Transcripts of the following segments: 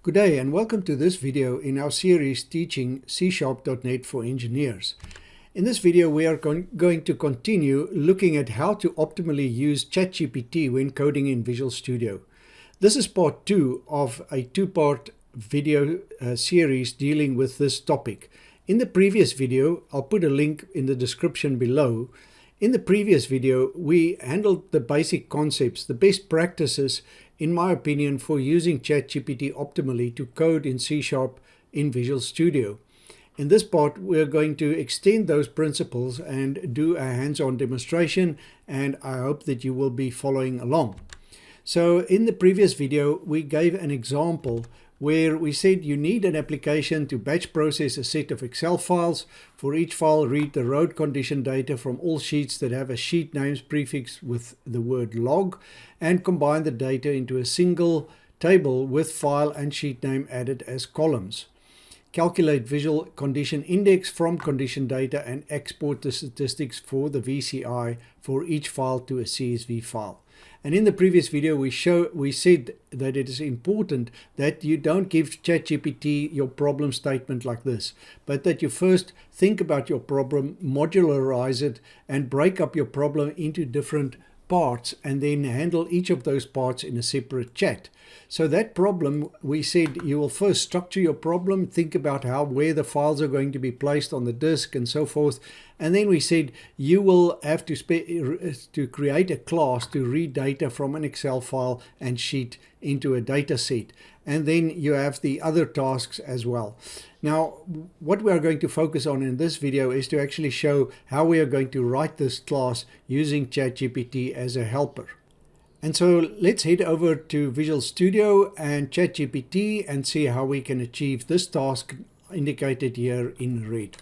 Good day and welcome to this video in our series teaching C#.NET for engineers. In this video we are going to continue looking at how to optimally use ChatGPT when coding in Visual Studio. This is part 2 of a two-part video series dealing with this topic. In the previous video, I'll put a link in the description below. In the previous video, we handled the basic concepts, the best practices, in my opinion, for using ChatGPT optimally to code in C# in Visual Studio. In this part, we're going to extend those principles and do a hands-on demonstration, and I hope that you will be following along. So in the previous video, we gave an example where we said you need an application to batch process a set of Excel files. For each file, read the road condition data from all sheets that have a sheet names prefixed with the word log and combine the data into a single table with file and sheet name added as columns. Calculate visual condition index from condition data and export the statistics for the VCI for each file to a CSV file. And in the previous video, we said that it is important that you don't give ChatGPT your problem statement like this, but that you first think about your problem, modularize it, and break up your problem into different parts, and then handle each of those parts in a separate chat. So that problem, we said you will first structure your problem, think about where the files are going to be placed on the disk and so forth. And then we said you will have to create a class to read data from an Excel file and sheet into a data set. And then you have the other tasks as well. Now, what we are going to focus on in this video is to actually show how we are going to write this class using ChatGPT as a helper. And so let's head over to Visual Studio and ChatGPT and see how we can achieve this task indicated here in red.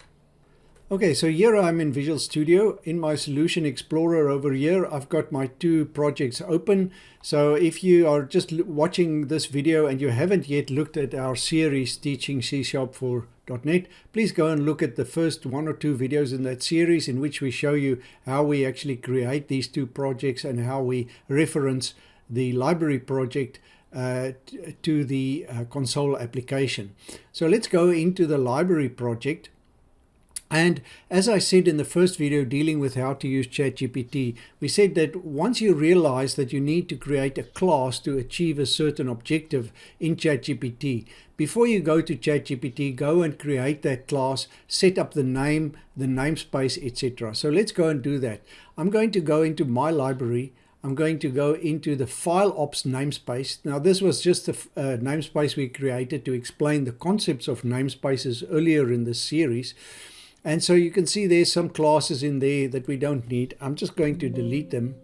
Okay, so here I'm in Visual Studio. In my Solution Explorer over here, I've got my two projects open. So if you are just watching this video and you haven't yet looked at our series teaching C# for .NET, please go and look at the first one or two videos in that series in which we show you how we actually create these two projects and how we reference the library project to the console application. So let's go into the library project. And as I said in the first video dealing with how to use ChatGPT, we said that once you realize that you need to create a class to achieve a certain objective in ChatGPT, before you go to ChatGPT, go and create that class, set up the name, the namespace, etc. So let's go and do that. I'm going to go into my library. I'm going to go into the file ops namespace. Now this was just the namespace we created to explain the concepts of namespaces earlier in this series. And so you can see there's some classes in there that we don't need. I'm just going to delete them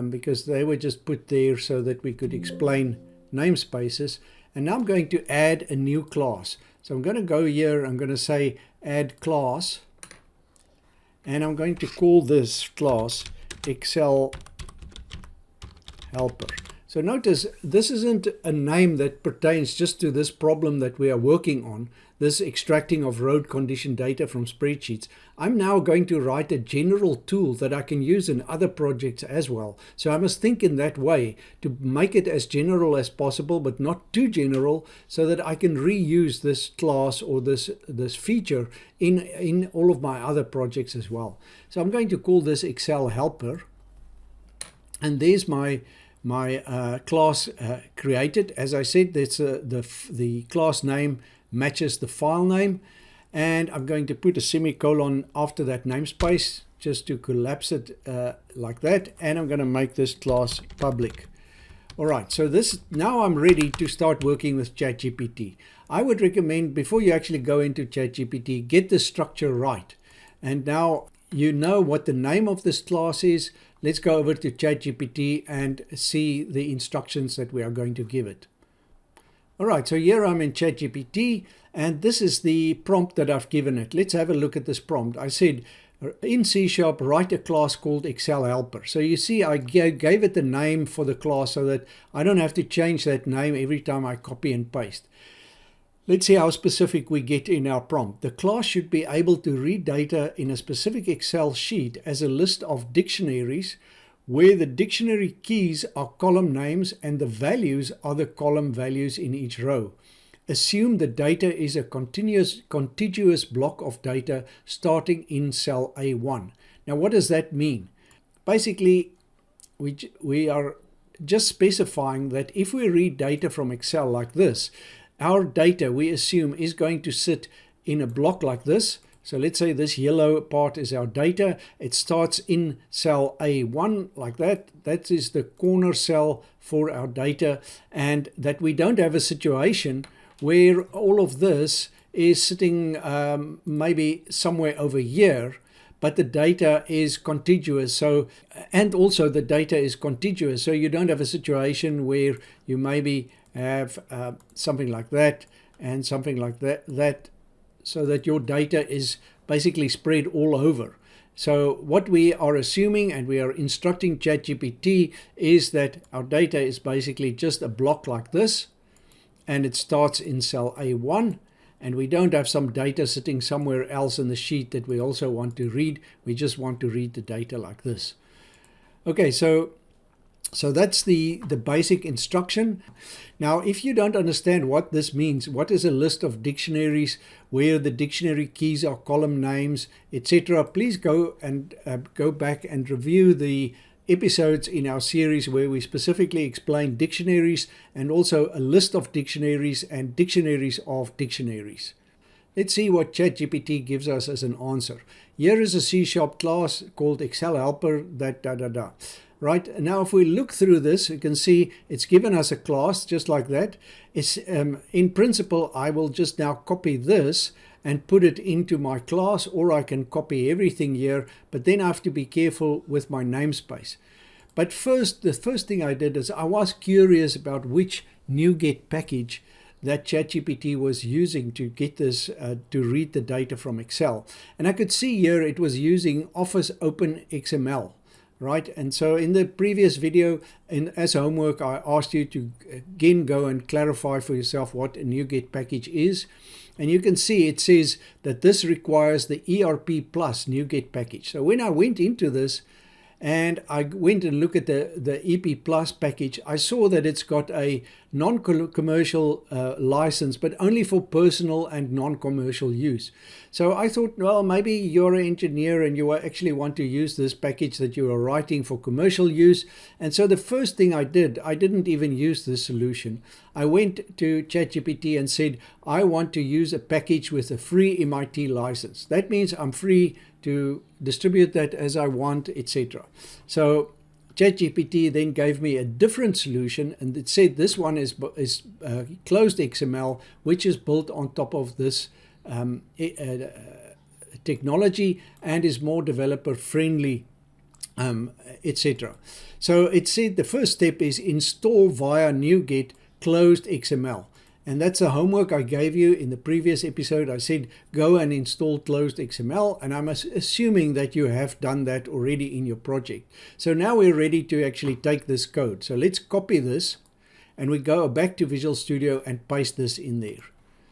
because they were just put there so that we could explain namespaces. And now I'm going to add a new class. So I'm going to go here, I'm going to say add class. And I'm going to call this class Excel helper. So notice this isn't a name that pertains just to this problem that we are working on, this extracting of road condition data from spreadsheets. I'm now going to write a general tool that I can use in other projects as well. So I must think in that way to make it as general as possible, but not too general, so that I can reuse this class or this feature in all of my other projects as well. So I'm going to call this Excel helper. And there's my class created. As I said, that's the class name matches the file name, and I'm going to put a semicolon after that namespace just to collapse it like that, and I'm going to make this class public. Alright, so now I'm ready to start working with ChatGPT. I would recommend, before you actually go into ChatGPT, get the structure right. And now you know what the name of this class is. Let's go over to ChatGPT and see the instructions that we are going to give it. Alright, so here I'm in ChatGPT, and this is the prompt that I've given it. Let's have a look at this prompt. I said, in C#, write a class called Excel helper. So you see, I gave it the name for the class so that I don't have to change that name every time I copy and paste. Let's see how specific we get in our prompt. The class should be able to read data in a specific Excel sheet as a list of dictionaries where the dictionary keys are column names and the values are the column values in each row. Assume the data is a contiguous block of data starting in cell A1. Now, what does that mean? Basically, we are just specifying that if we read data from Excel like this, our data, we assume, is going to sit in a block like this. So let's say this yellow part is our data. It starts in cell A1 like that. That is the corner cell for our data, and that we don't have a situation where all of this is sitting maybe somewhere over here, but the data is contiguous. So, and also the data is contiguous. So you don't have a situation where you maybe have something like that and something like that, so that your data is basically spread all over. So what we are assuming, and we are instructing ChatGPT, is that our data is basically just a block like this, and it starts in cell A1, and we don't have some data sitting somewhere else in the sheet that we also want to read. We just want to read the data like this. Okay, so that's the basic instruction. Now, if you don't understand what this means, what is a list of dictionaries, where the dictionary keys are column names, etc., please go back and review the episodes in our series where we specifically explain dictionaries and also a list of dictionaries and dictionaries of dictionaries. Let's see what ChatGPT gives us as an answer. Here is a C# class called Excel helper that Right, now if we look through this, you can see it's given us a class just like that. It's in principle, I will just now copy this and put it into my class, or I can copy everything here, but then I have to be careful with my namespace. But first, the first thing I did is I was curious about which NuGet package that ChatGPT was using to get this, to read the data from Excel. And I could see here it was using Office Open XML. Right, and so in the previous video, as homework, I asked you to again go and clarify for yourself what a NuGet package is. And you can see it says that this requires the ERP Plus NuGet package. So when I went into this and I went and looked at the EP Plus package, I saw that it's got a non-commercial license, but only for personal and non-commercial use. So I thought, well, maybe you're an engineer and you actually want to use this package that you are writing for commercial use. And so the first thing I did, I didn't even use this solution. I went to ChatGPT and said, I want to use a package with a free MIT license. That means I'm free to distribute that as I want, etc. So ChatGPT then gave me a different solution, and it said this one is closed XML, which is built on top of this technology and is more developer friendly, etc. So it said the first step is install via NuGet closed XML. And that's the homework I gave you in the previous episode. I said, go and install closed XML. And I'm assuming that you have done that already in your project. So now we're ready to actually take this code. So let's copy this and we go back to Visual Studio and paste this in there.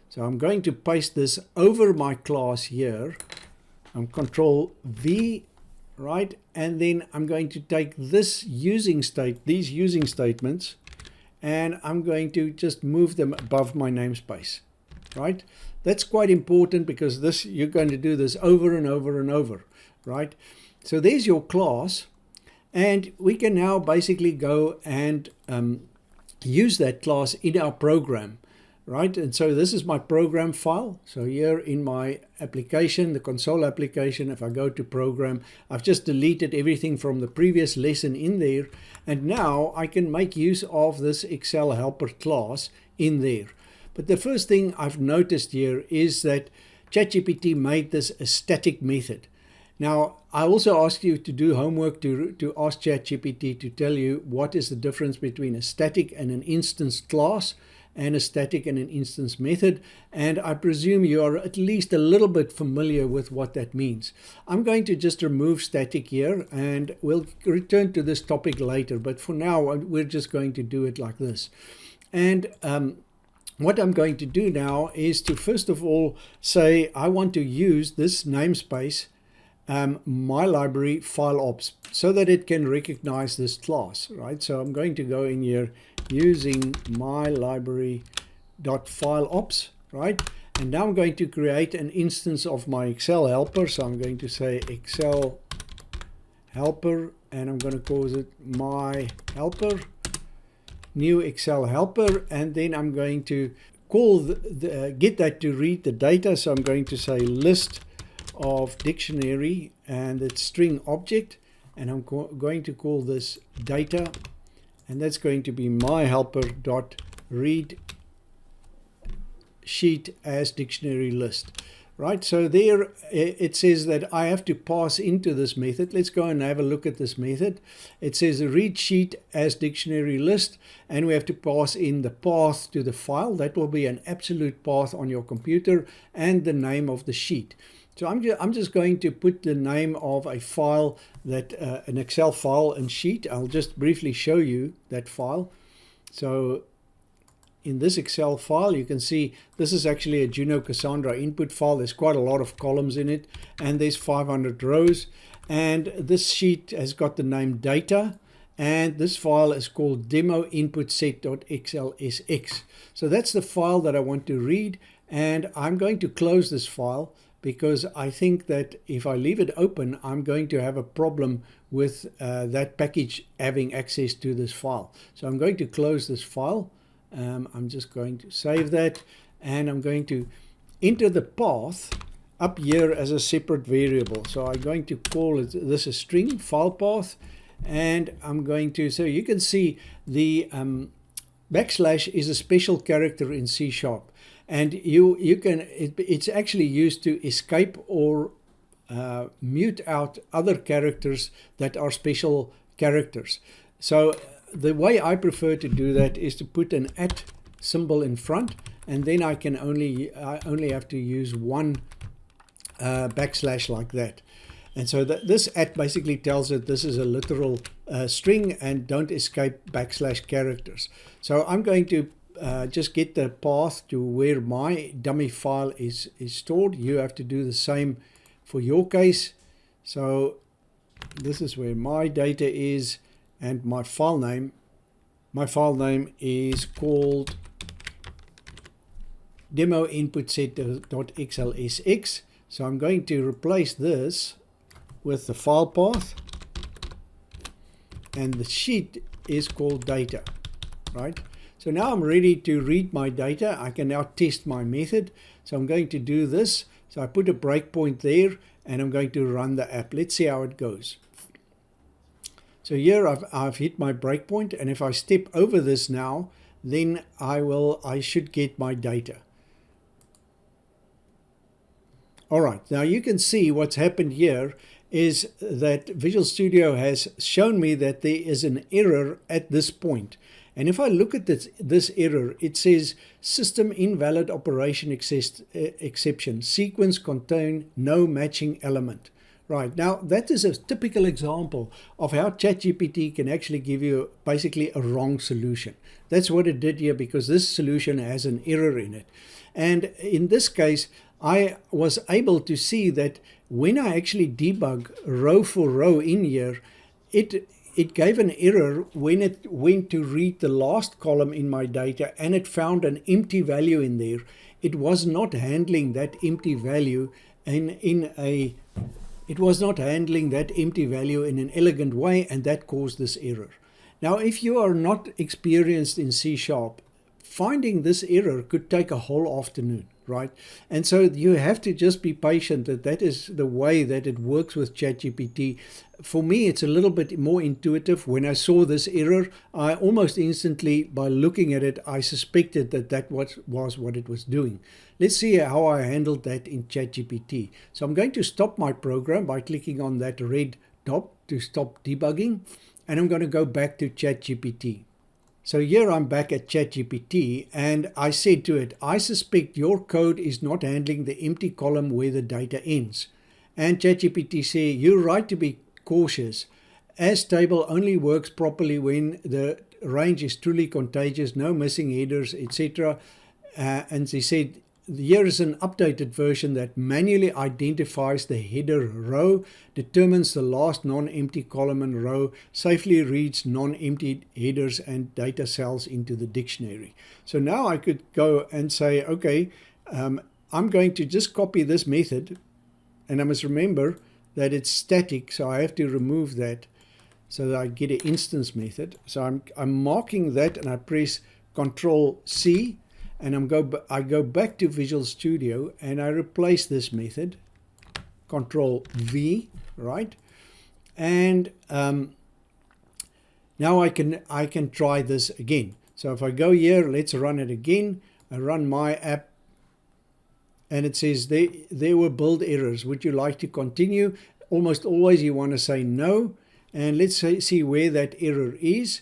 So I'm going to paste this over my class here. I'm Control V, right? And then I'm going to take these using statements, and I'm going to just move them above my namespace, right? That's quite important because this, you're going to do this over and over and over, right? So there's your class, and we can now basically go and use that class in our program, right? And so this is my program file. So here in my application, the console application, if I go to program, I've just deleted everything from the previous lesson in there. And now I can make use of this Excel helper class in there. But the first thing I've noticed here is that ChatGPT made this a static method. Now, I also asked you to do homework to ask ChatGPT to tell you what is the difference between a static and an instance class, and a static and an instance method, and I presume you are at least a little bit familiar with what that means. I'm going to just remove static here, and we'll return to this topic later, but for now we're just going to do it like this. And what I'm going to do now is to first of all say I want to use this namespace my library file ops so that it can recognize this class, right? So I'm going to go in here using my library dot file ops, right? And now I'm going to create an instance of my Excel helper. So I'm going to say Excel helper, and I'm going to call it my helper, new Excel helper, and then I'm going to call get that to read the data. So I'm going to say list of dictionary, and it's string object, and I'm going to call this data, and that's going to be my helper dot read sheet as dictionary list, right? So there it says that I have to pass into this method. Let's go and have a look at this method. It says read sheet as dictionary list, and we have to pass in the path to the file. That will be an absolute path on your computer, and the name of the sheet. So I'm just going to put the name of a file, that an Excel file and sheet. I'll just briefly show you that file. So in this Excel file, you can see this is actually a Juno Cassandra input file. There's quite a lot of columns in it, and there's 500 rows. And this sheet has got the name data, and this file is called demo input set.xlsx. So that's the file that I want to read, and I'm going to close this file, because I think that if I leave it open, I'm going to have a problem with that package having access to this file. So I'm going to close this file. I'm just going to save that, and I'm going to enter the path up here as a separate variable. So I'm going to call it this a string file path, and I'm going to, so you can see the backslash is a special character in C#. And you can, it's actually used to escape or mute out other characters that are special characters. So the way I prefer to do that is to put an @ symbol in front, and then I only have to use one backslash like that. And so this @ basically tells it this is a literal string and don't escape backslash characters. So I'm going to just get the path to where my dummy file is stored. You have to do the same for your case. So this is where my data is, and my file name is called demo input set.xlsx. So I'm going to replace this with the file path, and the sheet is called data, right? So now I'm ready to read my data. I can now test my method. So I'm going to do this. So I put a breakpoint there, and I'm going to run the app. Let's see how it goes. So here I've hit my breakpoint, and if I step over this now, then I should get my data. All right, now you can see what's happened here is that Visual Studio has shown me that there is an error at this point. And if I look at this error, it says system invalid operation exception, sequence contain no matching element. Right, now that is a typical example of how ChatGPT can actually give you basically a wrong solution. That's what it did here, because this solution has an error in it. And in this case, I was able to see that when I actually debug row for row in here, it gave an error when it went to read the last column in my data, and it found an empty value in there. It was not handling that empty value in an elegant way, and that caused this error. Now, if you are not experienced in C#, finding this error could take a whole afternoon, right? And so you have to just be patient. That is the way that it works with ChatGPT. For me, it's a little bit more intuitive. When I saw this error, I almost instantly, by looking at it, I suspected that was what it was doing. Let's see how I handled that in ChatGPT. So I'm going to stop my program by clicking on that red dot to stop debugging, and I'm going to go back to ChatGPT. So here I'm back at ChatGPT, and I said to it, I suspect your code is not handling the empty column where the data ends. And ChatGPT said, you're right to be cautious. As table only works properly when the range is truly contagious, no missing headers, etc. And she said, here is an updated version that manually identifies the header row, determines the last non-empty column and row, safely reads non-empty headers and data cells into the dictionary. So now I could go and say, okay, I'm going to just copy this method, and I must remember that it's static, so I have to remove that so that I get an instance method. So I'm marking that, and I press Control C, and I go back to Visual Studio, and I replace this method, Control V, right? And now I can try this again. So if I go here, let's run it again. I run my app, and it says there were build errors. Would you like to continue? Almost always you want to say no. And let's see where that error is.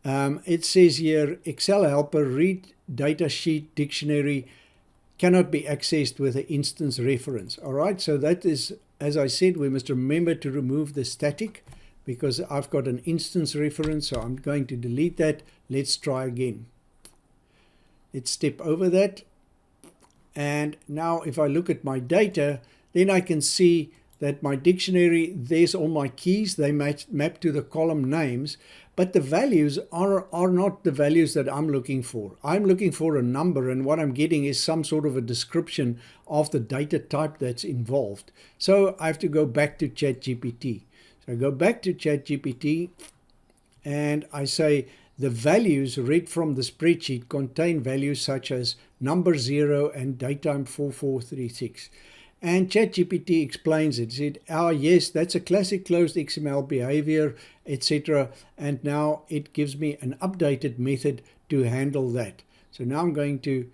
It says here, Excel helper read data sheet dictionary cannot be accessed with an instance reference. All right, so that is, as I said, we must remember to remove the static because I've got an instance reference, so I'm going to delete that. Let's try again. Let's step over that. And now if I look at my data, then I can see that my dictionary, there's all my keys, they map to the column names, but the values are not the values that I'm looking for. I'm looking for a number, and what I'm getting is some sort of a description of the data type that's involved. So I have to go back to ChatGPT. So I go back to ChatGPT, and I say the values read from the spreadsheet contain values such as number 0 and datetime 4436. And ChatGPT explains it. It said, yes, that's a classic closed XML behavior, etc. And now it gives me an updated method to handle that. So now I'm going to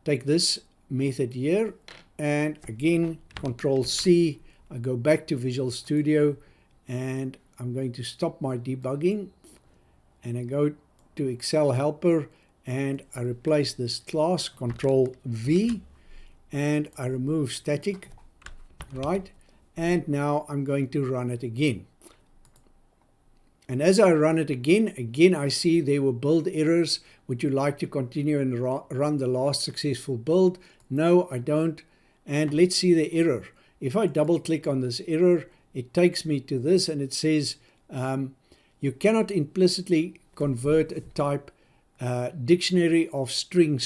take this method here, and again, Control C. I go back to Visual Studio, and I'm going to stop my debugging, and I go to Excel helper, and I replace this class, Control V, and I remove static, right? And now I'm going to run it again. And as I run it again I see there were build errors. Would you like to continue and run the last successful build? No, I don't. And let's see the error. If I double click on this error, it takes me to this, and it says you cannot implicitly convert a type dictionary of string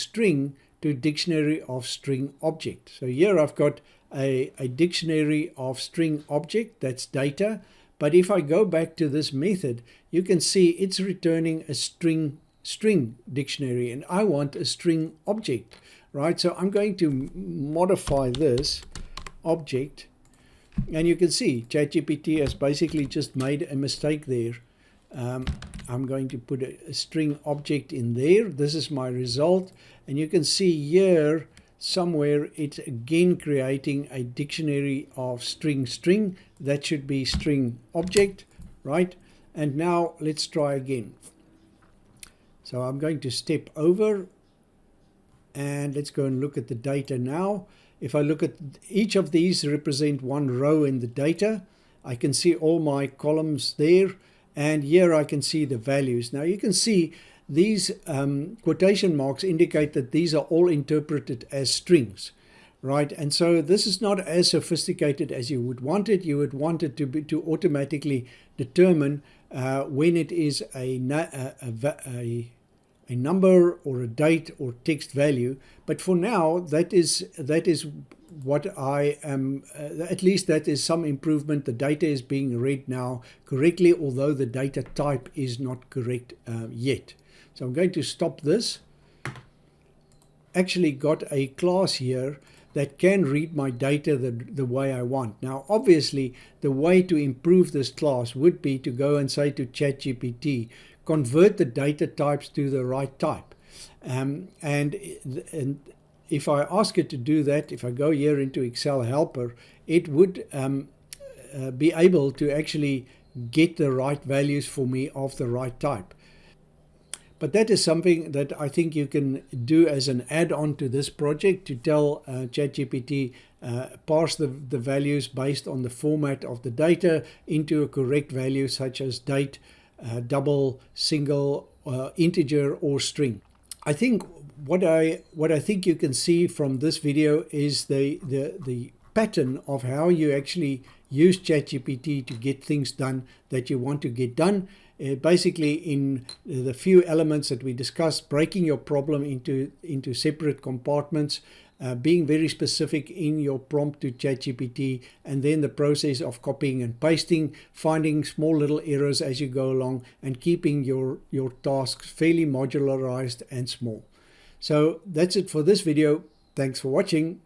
to dictionary of string object. So here I've got a dictionary of string object, that's data, but if I go back to this method, you can see it's returning a string dictionary, and I want a string object, right? So I'm going to modify this object, and you can see ChatGPT has basically just made a mistake there. I'm going to put a string object in there. This is my result, and you can see here somewhere it's again creating a dictionary of string. That should be string object, right? And now let's try again. So I'm going to step over, and let's go and look at the data now. If I look at each of these represent one row in the data, I can see all my columns there. And here I can see the values. Now you can see these quotation marks indicate that these are all interpreted as strings, right? And so this is not as sophisticated as you would want it. You would want it to automatically determine when it is a number or a date or text value. But for now, that is what I am, at least that is some improvement. The data is being read now correctly, although the data type is not correct yet. So I'm going to stop this. Actually got a class here that can read my data the way I want. Now, obviously, the way to improve this class would be to go and say to ChatGPT, convert the data types to the right type. And if I ask it to do that, if I go here into Excel helper, it would be able to actually get the right values for me of the right type. But that is something that I think you can do as an add-on to this project, to tell ChatGPT parse the values based on the format of the data into a correct value such as date, double, single, integer or string. I think what I think you can see from this video is the pattern of how you actually use ChatGPT to get things done that you want to get done. Basically, in the few elements that we discussed, breaking your problem into separate compartments, being very specific in your prompt to ChatGPT, and then the process of copying and pasting, finding small little errors as you go along, and keeping your tasks fairly modularized and small. So that's it for this video. Thanks for watching.